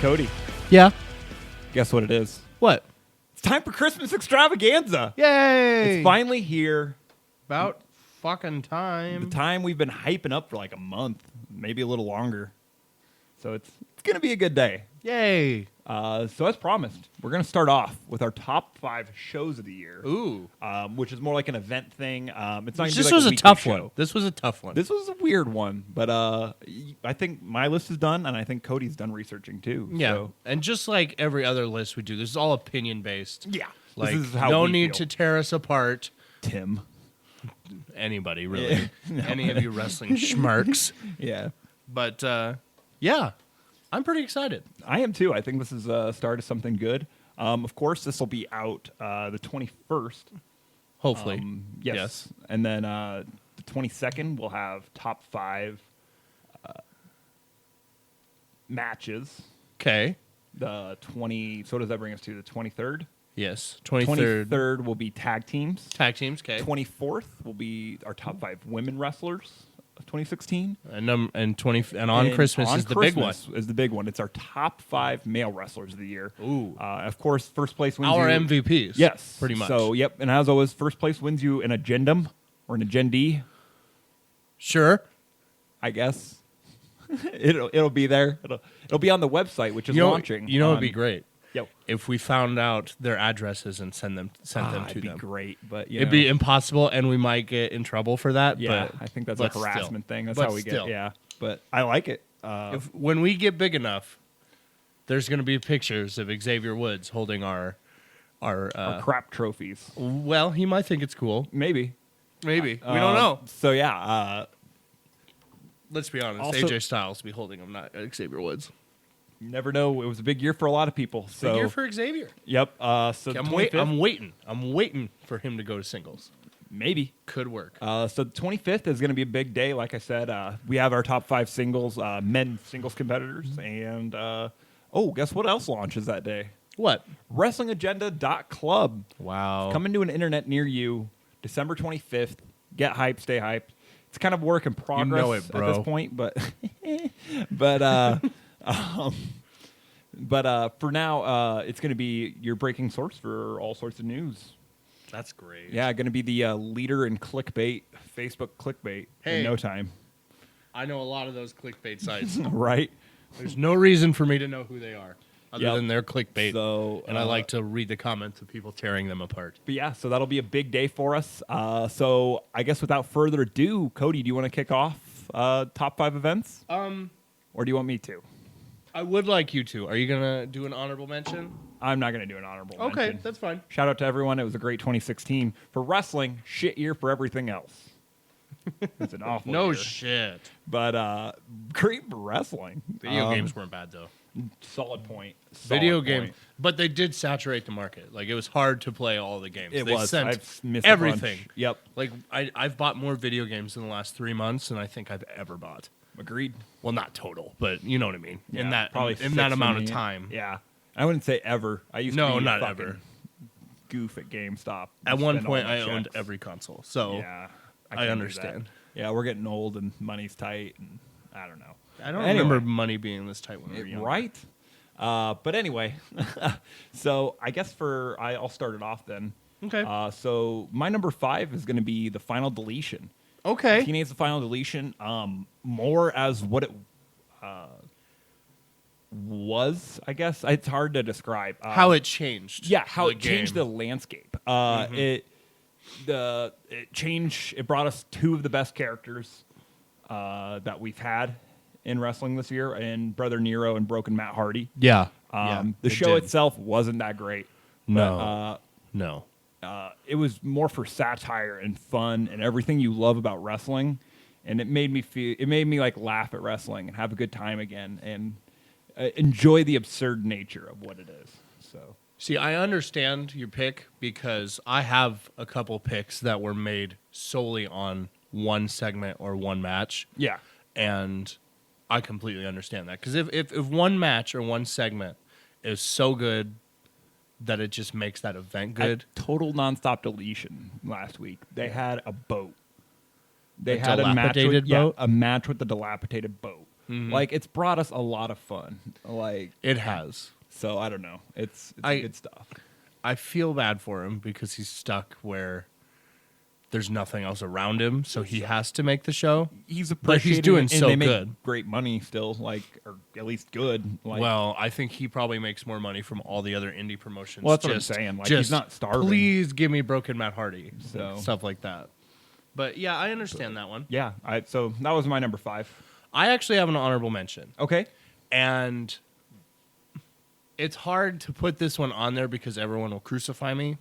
Cody, Yeah. guess what it is? What? It's time for Christmas Extravaganza. Yay! It's finally here. About fucking The time. time we've been hyping up for like a month, maybe a little longer. So it's going to be a good day. Yay! So as promised, we're going to start off with our top 5 shows of the year. Ooh. Which is more like an event thing. It's not gonna This be like was a weekly tough show. one. This was a tough one. This was a weird one, but I think my list is done, and I think Cody's done researching too. Yeah. So. And just like every other list we do, this is all opinion based. Yeah. Like, this is how no we need feel. to tear us apart. Tim. Anybody, really. No. Any of you wrestling schmarks. Yeah. But, yeah. I'm pretty excited. I am too. I think this is a start of something good. Of course, this will be out the 21st. Hopefully. Yes. And then the 22nd, we'll have top 5 matches. Okay. The 20. So what does that bring us to? The 23rd. Yes. 23rd. 23rd will be tag teams. Tag teams, okay. 24th will be our top 5 women wrestlers of 2016. And on Christmas on is the big one. Christmas is the big one. It's our top 5 male wrestlers of the year. Ooh. Of course, first place wins Our you. MVPs. Yes. Pretty much. So, yep. And as always, first place wins you an agendum or an agendee, Sure. I guess. it'll be there. It'll be on the website, which is launching. You know it'd be great? Yep. If we found out their addresses and sent them to It'd be them. great, but It'd be impossible, and we might get in trouble for that. yeah. but I think that's a but harassment still. thing. That's But how we still. get. Yeah, but I like it. When we get big enough, there's going to be pictures of Xavier Woods holding our crap trophies. Well, he might think it's cool. Maybe. Maybe we don't know. So yeah. Let's be honest. also- AJ Styles be holding him, not Xavier Woods. You never know. It was a big year for a lot of people. So Big year for Xavier. yep. So I'm, 25th, I'm waiting for him to go to singles. maybe. Could work. So the 25th is going to be a big day. Like I said, we have our top 5 singles, men singles competitors, and guess what else launches that day? What? wrestlingagenda.club. Wow. Coming to an internet near you, December 25th. Get hyped, stay hyped. It's kind of work in progress know it, bro. at this point, but for now, it's going to be your breaking source for all sorts of news. That's great. Yeah, going to be the leader in clickbait, Facebook clickbait Hey. in no time. I know a lot of those clickbait sites. Right? There's no reason for me to know who they are other Yep. than their clickbait. So, and I like to read the comments of people tearing them apart. But yeah, so that'll be a big day for us. So I guess without further ado, Cody, do you want to kick off top 5 events? Or do you want me to? I would like you to. Are you going to do an honorable mention? I'm not going to do an honorable Okay, mention. that's fine. Shout out to everyone. It was a great 2016. For wrestling, shit year for everything else. It's an awful No year. shit. But great for wrestling. Video games weren't bad, though. Solid point. Video Solid game. point. But they did saturate the market. Like, it was hard to play all the games. It they was. sent I've missed a everything. bunch. Yep. Like, I've bought more video games in the last 3 months than I think I've ever bought. Agreed. Well, not total, but you know what I mean. Yeah, in that probably in that 6 amount for of me. time. Yeah. I wouldn't say ever. I used No, to be not a fucking ever. goof at GameStop. At and one spend all point, my I owned checks. every console, so Yeah. I couldn't do that. understand. Yeah, we're getting old and money's tight, and I don't know. I don't Anyway. remember money being this tight when we were young. Right? But anyway, so I guess I'll start it off then. Okay. So my number 5 is going to be the Final Deletion. Okay. Teenage The Final Deletion, more as what it was, I guess. It's hard to describe. How it changed. Yeah, how the it changed the game. landscape. It changed. It brought us 2 of the best characters that we've had in wrestling this year, and Brother Nero and Broken Matt Hardy. Yeah. The show itself wasn't that great. No. But, no. it was more for satire and fun and everything you love about wrestling, and it made me like laugh at wrestling and have a good time again and enjoy the absurd nature of what it is. So See, I understand your pick because I have a couple picks that were made solely on one segment or one match. yeah, And I completely understand that. Because if one match or one segment is so good that it just makes that event good. At Total Nonstop Deletion last week, they had a boat. They A had dilapidated boat? a match with the dilapidated boat. Like, it's brought us a lot of fun. Like, It has. so I don't know. It's good stuff. I feel bad for him because he's stuck where there's nothing else around him, so he has to make the show. He's But he's appreciated, doing and so they make good. great money still, like, or at least good. Like, Well, I think he probably makes more money from all the other indie promotions. Well, that's what I'm saying. Like, he's not starving. Please give me Broken Matt Hardy, So- stuff like that. But yeah, I understand that one. yeah. So that was my number 5. I actually have an honorable mention, Okay. and it's hard to put this one on there because everyone will crucify me.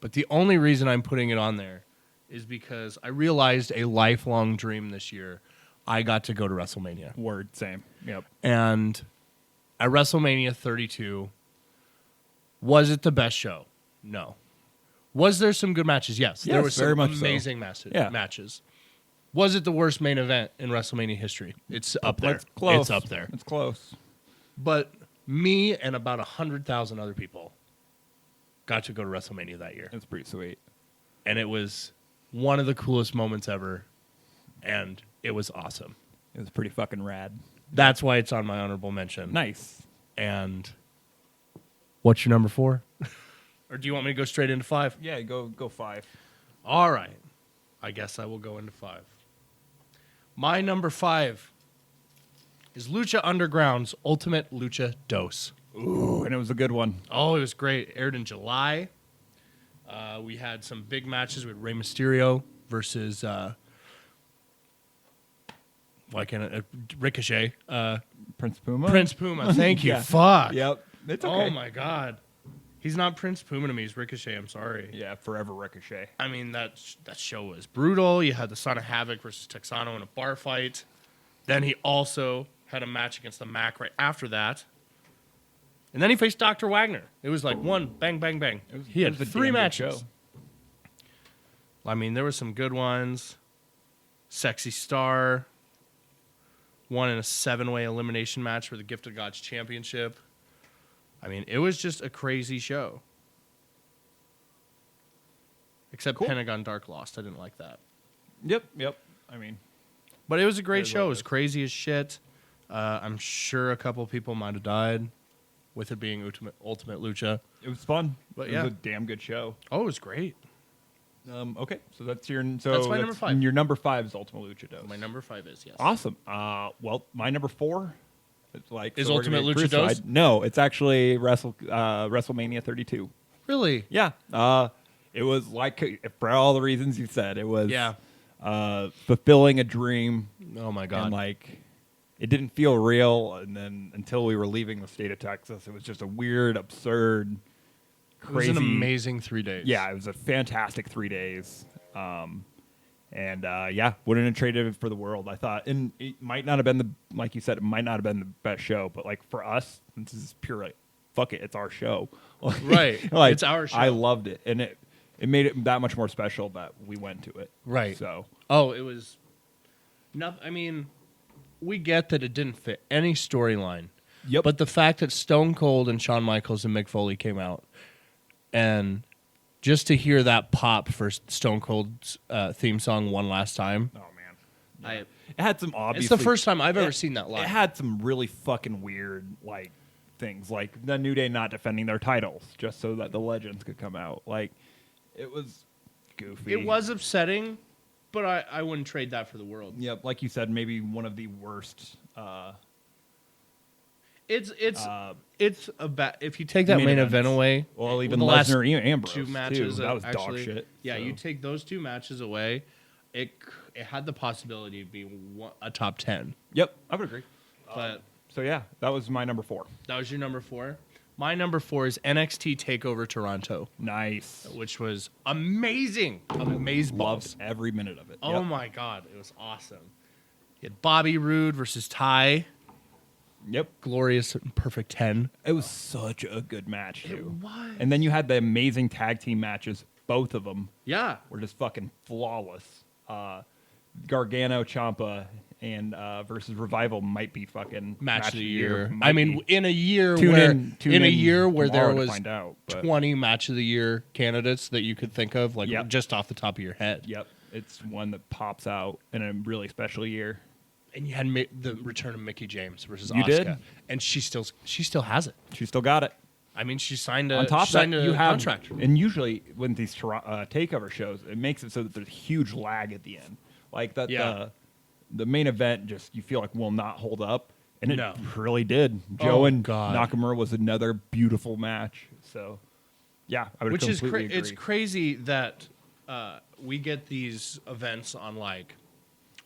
But the only reason I'm putting it on there is because I realized a lifelong dream this year. I got to go to WrestleMania. Word. Same. Yep. And at WrestleMania 32, was it the best show? No. Was there some good matches? Yes. There Yes, was very some much so. amazing Yeah. matches. Was it the worst main event in WrestleMania history? It's up there. It's close. It's up there. It's close. But me and about 100,000 other people got to go to WrestleMania that year. It's pretty sweet. And it was one of the coolest moments ever. And it was awesome. It was pretty fucking rad. That's why it's on my honorable mention. Nice. And what's your number 4? Or do you want me to go straight into 5? Yeah. Go 5. All right. I guess I will go into 5. My number 5 is Lucha Underground's Ultimate Lucha Dos. Ooh, and it was a good one. Oh, it was great. It aired in July. We had some big matches with Rey Mysterio versus Ricochet. Prince Puma. Prince Puma. Thank you. Yeah. Fuck. Yep. It's okay. Oh my God. He's not Prince Puma to me. He's Ricochet. I'm sorry. Yeah. Forever Ricochet. I mean, that show was brutal. You had the Son of Havoc versus Texano in a bar fight. Then he also had a match against the Mac right after that. And then he faced Dr. Wagner. It was like one, bang, bang, bang. He had it was a 3 damn good matches. show. I mean, there were some good ones. Sexy Star won in a 7-way elimination match for the Gift of Gods Championship. I mean, it was just a crazy show. Except Cool. Pentagon Dark lost. I didn't like that. Yep. I mean, But it was a great It show. It was. was crazy as shit. I'm sure a couple people might have died with it being Ultimate Lucha. it was fun. But it yeah. was a damn good show. Oh, it was great. Okay, so that's my number 5. Your number 5 is Ultimate Lucha Dos. My number 5 is, yes. Awesome. Well, my number 4 is like Is so we're Ultimate gonna Lucha get crucified. Dos? No, it's actually WrestleMania 32. Really? Yeah. It was like for all the reasons you said. It was Yeah. fulfilling a dream. Oh, my God. And like it didn't feel real, and then until we were leaving the state of Texas, it was just a weird, absurd, It was crazy. an amazing 3 days. Yeah, it was a fantastic 3 days. Yeah, wouldn't have traded it for the world. I thought, and it might not have been like you said, it might not have been the best show, but like for us, this is pure like, fuck it, it's our show. Right. Like, It's our show. I loved it, and it made it that much more special that we went to it. Right. So Oh, it was... I mean, we get that it didn't fit any storyline. Yep. But the fact that Stone Cold and Shawn Michaels and Mick Foley came out, and just to hear that pop for Stone Cold's theme song one last time, oh man, it had some obvious. it's the first time I've ever seen that live. It had some really fucking weird like things, like the New Day not defending their titles just so that the legends could come out. Like it was goofy. It was upsetting, but I wouldn't trade that for the world. Yep, like you said, maybe one of the worst. It's a bad. If you take that main event away, Well, even the last Lesnar and Ambrose 2 matches too. That was actually, dog shit. Yeah, so. you take those 2 matches away, it had the possibility to be a top 10. Yep, I would agree. But So yeah, that was my number 4. that was your number 4. My number 4 is NXT Takeover Toronto, Nice. which was amazing. Amazeballs. Loved every minute of it. Oh Yep. my God, it was awesome. You had Bobby Roode versus Ty. Yep. Glorious and perfect 10. It was such a good match too. was. And then you had the amazing tag team matches. Both of them Yeah. were just fucking flawless. Gargano, Ciampa, and versus Revival might be fucking Match of the year. Might I mean, be. in a year Tune where in there tomorrow to was find out, but- 20 match of the year candidates that you could think of, like Yep. just off the top of your head. Yep, it's one that pops out in a really special year. And you had the return of Mickie James versus You Asuka. did? And she still has it. She still got it. I mean, she signed a, On top of signed that, a you have contract. and usually when these takeover shows, it makes it so that there's a huge lag at the end. Like that, Yeah. the main event just you feel like will not hold up, and it No. really did. Joe Oh, and God. Nakamura was another beautiful match. So, yeah, I would Which is completely agree. it's crazy that we get these events on like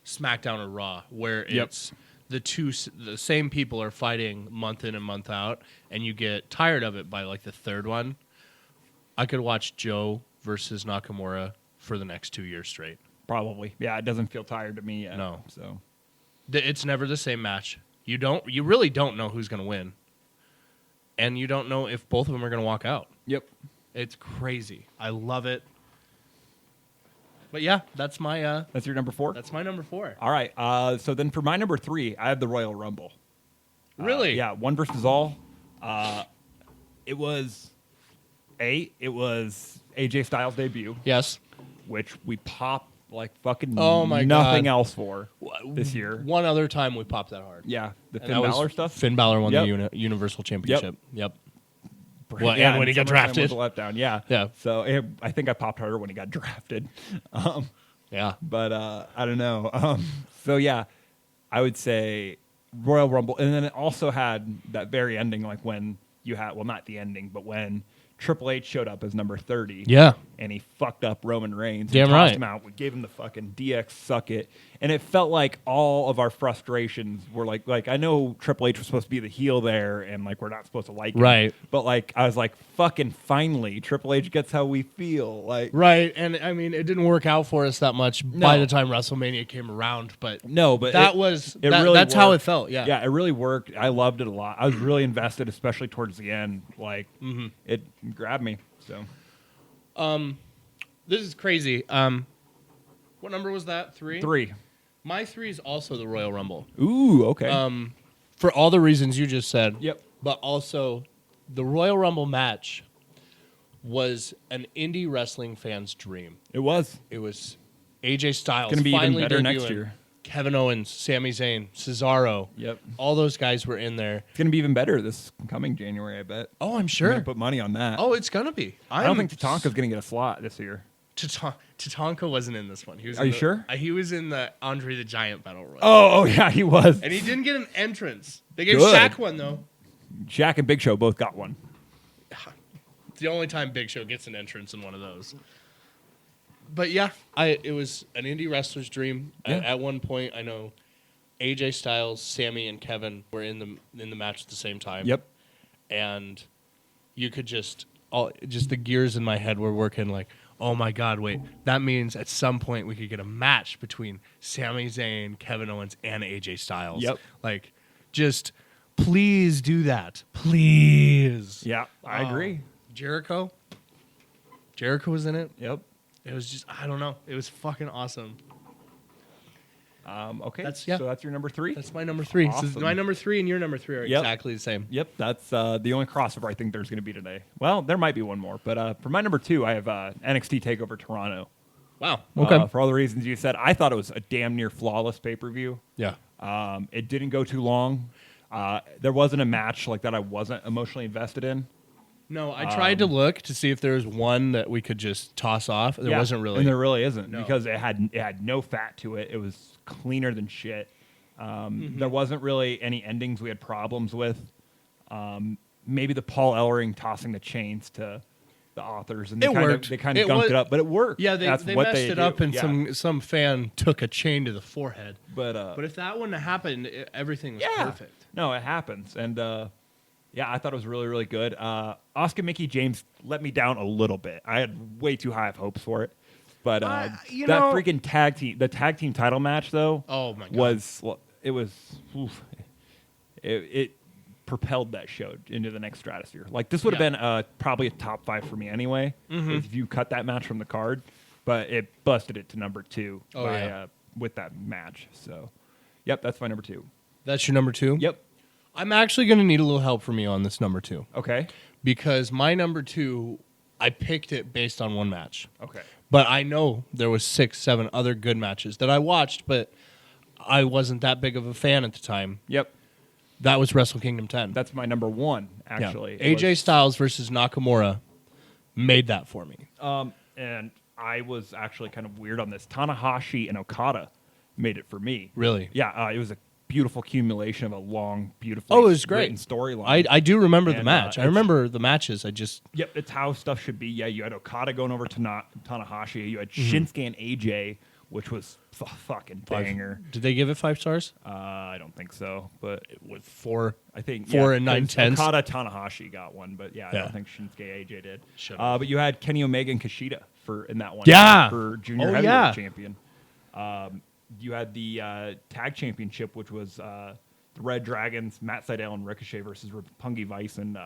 SmackDown or Raw where Yep. it's the same people are fighting month in and month out, and you get tired of it by like the third one. I could watch Joe versus Nakamura for the next 2 years straight. Probably, yeah. It doesn't feel tired to me yet. No. So It's never the same match. You really don't know who's going to win, and you don't know if both of them are going to walk out. yep. It's crazy. I love it. But yeah, that's my That's your number 4. that's my number 4. All right. So then for my number 3, I have the Royal Rumble. Really? Yeah, one versus all. It was AJ Styles' debut, Yes. which we popped like fucking Oh my nothing God. else for this year. One other time we popped that hard. Yeah, the And Finn that was Balor stuff. Finn Balor won Yep. the Universal Championship. Yep. Well, Yeah, and when he got SummerSlam drafted. was a letdown. Yeah, Yeah. So I think I popped harder when he got drafted. Yeah. But I don't know. So yeah, I would say Royal Rumble, and then it also had that very ending, like when you had not the ending, but when Triple H showed up as number 30. Yeah. And he fucked up Roman Reigns. Damn and tossed right. him out. We gave him the fucking DX suck it. And it felt like all of our frustrations were like I know Triple H was supposed to be the heel there and like we're not supposed to like him. Right. But like I was like, fucking finally, Triple H gets how we feel. Like Right. And I mean, it didn't work out for us that much No. by the time WrestleMania came around, but no, but that it, was it that, really that's how it worked. felt. Yeah. Yeah, it really worked. I loved it a lot. I was really invested, especially towards the end. Like it grabbed me. So This is crazy. What number was that? 3? 3. My 3 is also the Royal Rumble. Ooh, okay. For all the reasons you just said. Yep. But also, the Royal Rumble match was an indie wrestling fan's dream. It was. It was AJ Styles. Gonna be even finally better next debuting. year. Kevin Owens, Sami Zayn, Cesaro. Yep. All those guys were in there. It's going to be even better this coming January, I bet. Oh, I'm I'm sure. going to put money on that. Oh, it's gonna be. I don't think Tatanka's going to get a slot this year. Tatanka wasn't in this one. He was. Are in you the- sure? He was in the Andre the Giant Battle Royal. Oh, yeah, he was. And he didn't get an entrance. They gave Good. Shaq one though. Shaq and Big Show both got one. It's the only time Big Show gets an entrance in one of those. But yeah, it was an indie wrestler's dream. Yeah. At one point, I know AJ Styles, Sammy, and Kevin were in the match at the same time. Yep. And you could just the gears in my head were working like, oh my God, wait, that means at some point we could get a match between Sami Zayn, Kevin Owens, and AJ Styles. Yep. Like, just please do that. Please. Yeah, I agree. Jericho was in it. Yep. It was just, I don't know. It was fucking awesome. Okay, Yeah. so that's your number 3? That's my number 3. Awesome. So my number 3 and your number 3 are Yep. exactly the same. Yep, that's the only crossover I think there's going to be today. Well, there might be one more, but for my number 2, I have NXT TakeOver Toronto. Wow. Okay. For all the reasons you said, I thought it was a damn near flawless pay-per-view. Yeah. It didn't go too long. There wasn't a match like that I wasn't emotionally invested in. No, I tried to look to see if there was one that we could just toss off. There Yeah, wasn't really. and there really isn't No. because it had no fat to it. It was cleaner than shit. There wasn't really any endings we had problems with. Maybe the Paul Ellering tossing the chains to the authors, and It worked. They kind of It gunked was- it up, but it worked. Yeah, That's they what messed it do. up, and Yeah. some fan took a chain to the forehead. But But if that wouldn't have happened, everything was yeah, perfect. no, it happens, and yeah, I thought it was really, really good. Oscar Mickey James let me down a little bit. I had way too high of hopes for it, but you that know- freaking the tag team title match though, Oh my God. it propelled that show into the next stratosphere. Like this would have Yeah. been probably a top 5 for me anyway Mm-hmm. if you cut that match from the card, but it busted it to number 2 Oh, yeah. with that match. So, yep, that's my number 2. That's your number 2? Yep. I'm actually going to need a little help from you on this number 2. Okay. Because my number 2, I picked it based on one match. Okay. But I know there was 6, 7 other good matches that I watched, but I wasn't that big of a fan at the time. Yep. That was Wrestle Kingdom 10. That's my number one, actually. Yeah. AJ Styles versus Nakamura made that for me. And I was actually kind of weird on this. Tanahashi and Okada made it for me. Really? Yeah, it was a beautiful accumulation of a long, beautiful it was great storyline. I do remember the And, match. I remember the matches. Yep, it's how stuff should be. Yeah, you had Okada going over to Tanahashi. You had Shinsuke and AJ, which was fucking banger. Did they give it 5 stars? I don't think so, but it was 4. I think 4 yeah, and 9/10. Okada Tanahashi got one, but I Yeah. don't think Shinsuke AJ did. Should've. But you had Kenny Omega and Kushida in that one. Yeah. For junior Oh, heavyweight yeah. champion. You had the tag championship, which was the Red Dragons, Matt Sydal and Ricochet versus Roppongi Vice and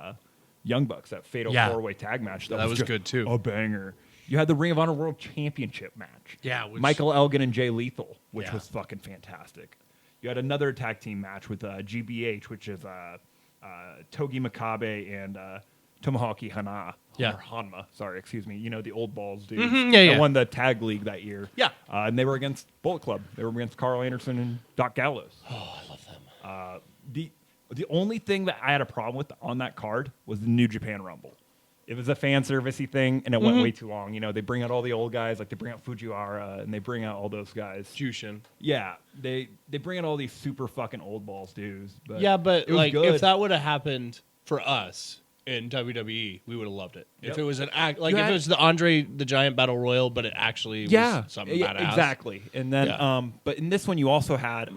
Young Bucks. That fatal 4-way tag match. That was just good, too. A banger. You had the Ring of Honor World Championship match. Yeah, which- Michael Elgin and Jay Lethal, which Yeah. was fucking fantastic. You had another tag team match with GBH, which is Togi Makabe and Tomohaki Hana. Yeah. Or Hanma, sorry, excuse me. You know, the old balls dudes. Yeah, yeah. That won the tag league that year. Yeah. And they were against Bullet Club. They were against Carl Anderson and Doc Gallows. Oh, I love them. The only thing that I had a problem with on that card was the New Japan Rumble. It was a fan servicey thing, and it went way too long. You know, they bring out all the old guys, like they bring out Fujiwara, and they bring out all those guys. Jushin. Yeah, they bring out all these super fucking old balls dudes. But Yeah, but it was like good. if that would have happened for us in WWE, we would have loved it. Yep. If it was an act, like You if had- it was the Andre the Giant Battle Royal, but it actually was something badass. exactly. And then, Yeah. but in this one, you also had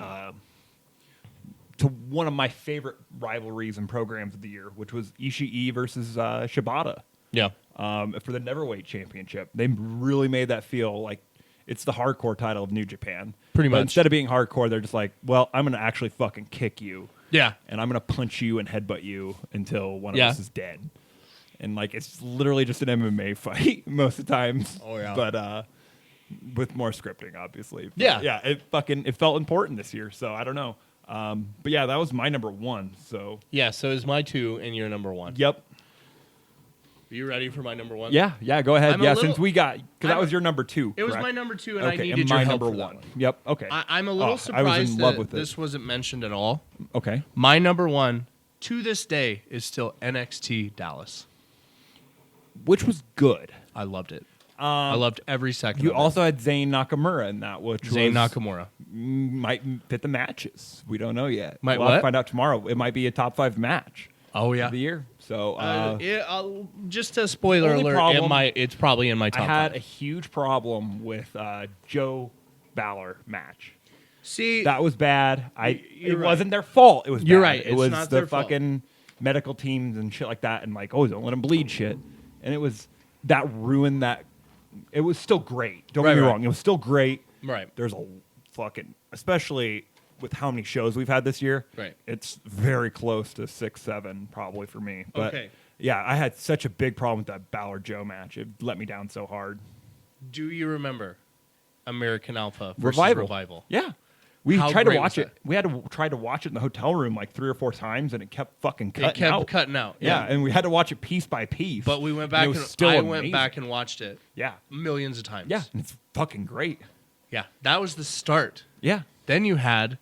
to one of my favorite rivalries and programs of the year, which was Ishii versus Shibata. Yeah. For the Neverweight Championship. They really made that feel like it's the hardcore title of New Japan. Pretty But much. instead of being hardcore, they're just like, well, I'm going to actually fucking kick you. Yeah. And I'm going to punch you and headbutt you until one of Yeah. us is dead. And like, it's literally just an MMA fight most of the times. Oh, yeah. But with more scripting, obviously. But, Yeah. Yeah. It felt important this year. So I don't know. But yeah, that was my number one. So Yeah. So is my 2 and your number 1. yep. Are you ready for my number 1? Yeah, go ahead. I'm a Yeah, little- since we got, because that I'm- was your number 2. It was correct? my number 2, and Okay, I needed and your my help number for that 1. one. Yep. Okay. I'm a little I surprised was in love that with it. this wasn't mentioned at all. Okay. My number 1 to this day is still NXT Dallas. Which was good. I loved it. I loved every second. You of also had Zayn Nakamura in that, which Zayn was, Nakamura. might fit the matches. We don't know yet. Might we'll have what? to find out tomorrow. It might be a top 5 match Oh yeah. of the year. So Just a spoiler Only alert. problem- It's probably in my I top had a 5. huge problem with Joe Balor match. See, That was bad. You're It right. wasn't their fault. It was You're bad. right. It It's was not the their fault. fucking medical teams and shit like that, and like, oh, don't let him bleed shit. And it was that ruined that. It was still great. Don't get me Right, right. wrong. It was still great. Right. There's a fucking, especially with how many shows we've had this year. Right. It's very close to 6, 7 probably for me. But Okay. yeah, I had such a big problem with that Balor Joe match. It let me down so hard. do you remember American Alpha versus Revival? Yeah. We How tried to great watch was it. We had to try to watch it in the hotel room like 3 or 4 times, and it kept fucking cutting It kept out. cutting out. Yeah, and we had to watch it piece by piece. But we went and back it and, was still I amazing. went back and watched it Yeah, millions of times. yeah, and it's fucking great. Yeah. That was the start. Yeah. Then you had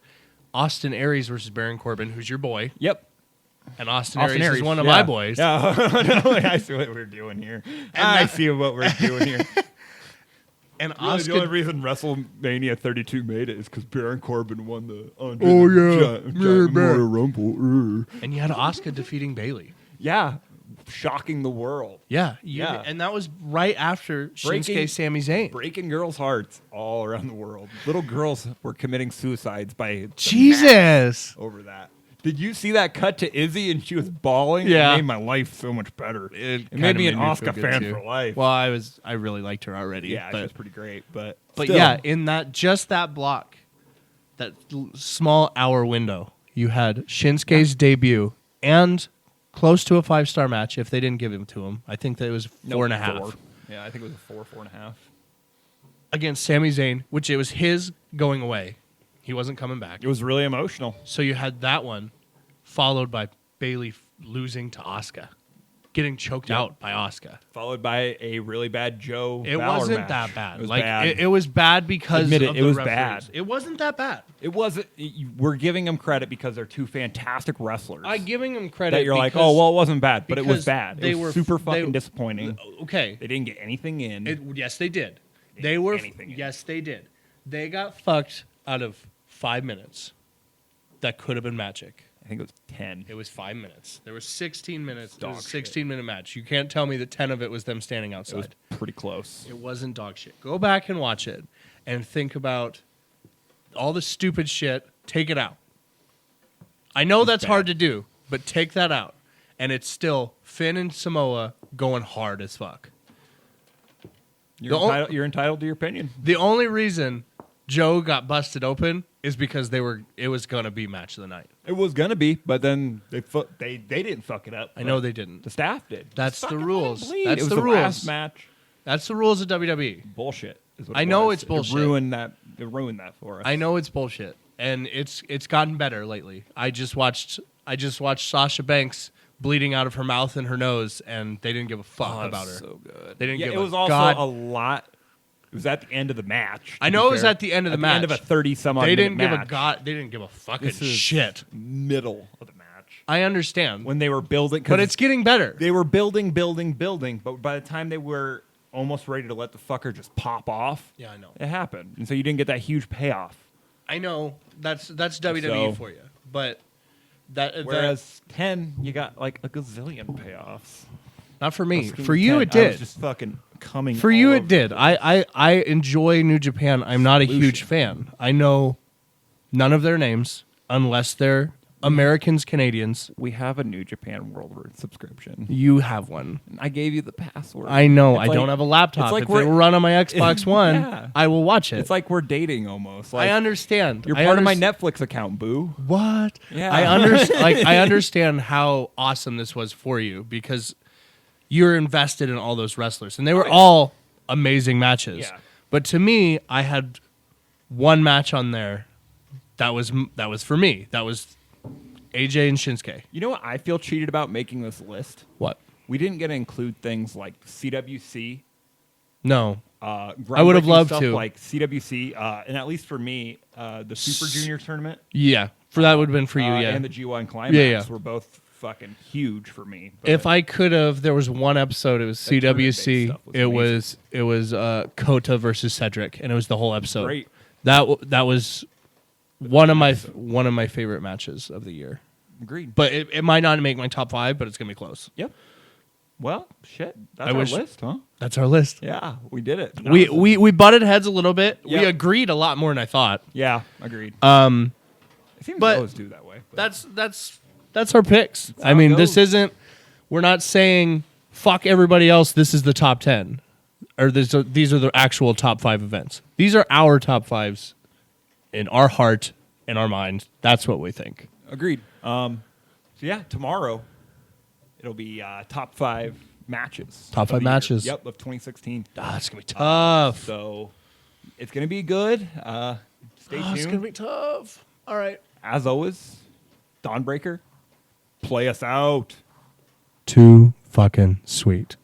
Austin Aries versus Baron Corbin, who's your boy. Yep. And Austin Aries is one of my boys. Yeah, no, I see what we're doing here. I see what we're doing here. And Really, the only Oscar, reason WrestleMania 32 made it is because Baron Corbin won the Andre Oh, the yeah. Giant Memorial Rumble. and you had Oscar defeating Bailey. Yeah, shocking the world. Yeah. Yeah. And that was right after Breaking- Shinsuke Sami Zayn. Breaking girls' hearts all around the world. Little girls were committing suicides by Jesus. over that. Did you see that cut to Izzy and she was bawling? Yeah. It made my life so much better. It kinda made me an feel Oscar good, fan too. for life. Well, I really liked her already. yeah, she but was pretty great. But But still. yeah, in that block, that small hour window, you had Shinsuke's debut and close to a 5-star match if they didn't give him to him. I think that it was No, 4.5 4. Yeah, I think it was a 4.5. against Sami Zayn, which it was his going away. He wasn't coming back. It was really emotional. So you had that one, followed by Bailey losing to Asuka, getting choked out by Asuka. Followed by a really bad Joe It Fowler wasn't match. that bad. It was like bad. It was bad because Admit it, of it the was referees. bad. It wasn't that bad. It wasn't. We're giving them credit because they're two fantastic wrestlers. I'm giving them credit. that you're like, because- oh, well, it wasn't bad, but it was because bad. they It was were- super they- fucking disappointing. Okay. They didn't get anything in. Yes, they did. They They didn't were. get anything in. Yes, they did. They got fucked out of 5 minutes. That could have been magic. I think it was 10. It was 5 minutes. There was 16 minutes. It Dog was a shit. 16-minute match. You can't tell me that 10 of it was them standing It was outside. pretty close. It wasn't dog shit. Go back and watch it and think about all the stupid shit. Take it out. I know that's hard to do, but take that out. And it's still Finn and Samoa going hard as fuck. You're entitled to your opinion. The only reason Joe got busted open is because it was going to be match of the night. It was gonna be, but then they didn't fuck it up. I know they didn't. The staff did. That's Just the fucking rules. let 'em bleed. That's it was the the rules. last match. That's the rules of WWE. Bullshit. Is what I it know was. it's bullshit. It ruined that. It ruined that for us. I know it's bullshit, and it's gotten better lately. I just watched Sasha Banks bleeding out of her mouth and her nose, and they didn't give a fuck Oh, about her. So good. They didn't give it a was also god- a lot. It was at the end of the match. I know it was at the end of the At match. the end of a 30-some-odd They minute didn't give a match. god. They didn't give a fucking This is shit. middle of the match I understand, when they were building. but it's getting better. they were building. But by the time they were almost ready to let the fucker just pop off, Yeah, I know. it happened, and so you didn't get that huge payoff. I know that's WWE So- for you, but that Whereas 10, you got like a gazillion payoffs. not for me. Fucking For you, 10, it I was did. just fucking coming. For all you, over it did. the- I enjoy New Japan. I'm not a huge fan. I know none of their names unless they're Americans, Canadians. We have a New Japan World subscription. You have one. I gave you the password. I know. It's I like- don't have a laptop. it's like if it we're- will run on my Xbox One, Yeah. I will watch it. It's like we're dating almost. Like, I understand. You're I part of my underst- Netflix account, boo. What? Yeah. I understand how awesome this was for you because you're invested in all those wrestlers, and they were all amazing matches. Yeah. But to me, I had one match on there that was for me. That was AJ and Shinsuke. You know what I feel cheated about making this list? What? We didn't get to include things like CWC. No. I would have loved to. Like CWC, and at least for me, the Super Junior tournament. Yeah. For that would have been for you. Yeah. And the G1 Climax Yeah. were both fucking huge for me. But If I could have, there was one episode. It was That tournament-based CWC. stuff was It was Kota versus Cedric, and it was the whole episode. Great. That was one of my favorite matches of the year. Agreed. But it might not make my top 5, but it's gonna be close. Yep. Well, shit. That's I our wish- list, huh? That's our list. Yeah, we did it. We butted heads a little bit. We Yep. agreed a lot more than I thought. Yeah, agreed. Um, It seems but to always do that way. But that's our picks. how I mean, it this goes. isn't. We're not saying fuck everybody else. This is the top 10, or these are the actual top 5 events. These are our top 5s in our heart, in our mind. That's what we think. Agreed. So yeah, tomorrow it'll be top 5 matches. Top of 5 the year. matches. Yep, of 2016. It's gonna be tough. So it's gonna be good. Stay tuned. It's gonna be tough. All right. As always, Dawnbreaker, play us out. Too fucking sweet.